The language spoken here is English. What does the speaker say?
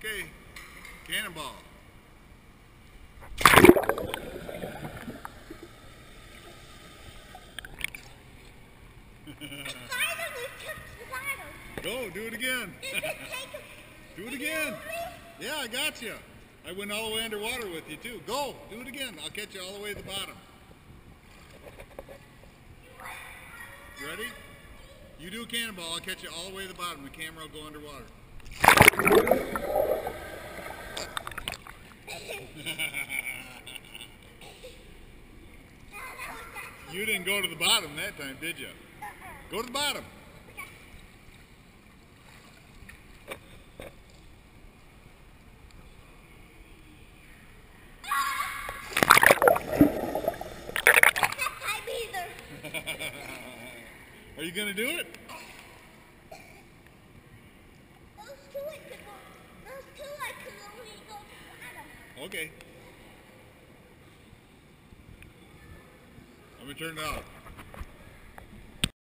Okay, cannonball. Go, do it again. Do it again. Yeah, I got you. I went all the way underwater with you too. Go, do it again. I'll catch you all the way to the bottom. You ready? You do a cannonball, I'll catch you all the way to the bottom. The camera will go underwater. You didn't go to the bottom that time, did you? Go to the bottom. Are you going to do it? Those two I could only go to the bottom. Okay. Let me turn it off.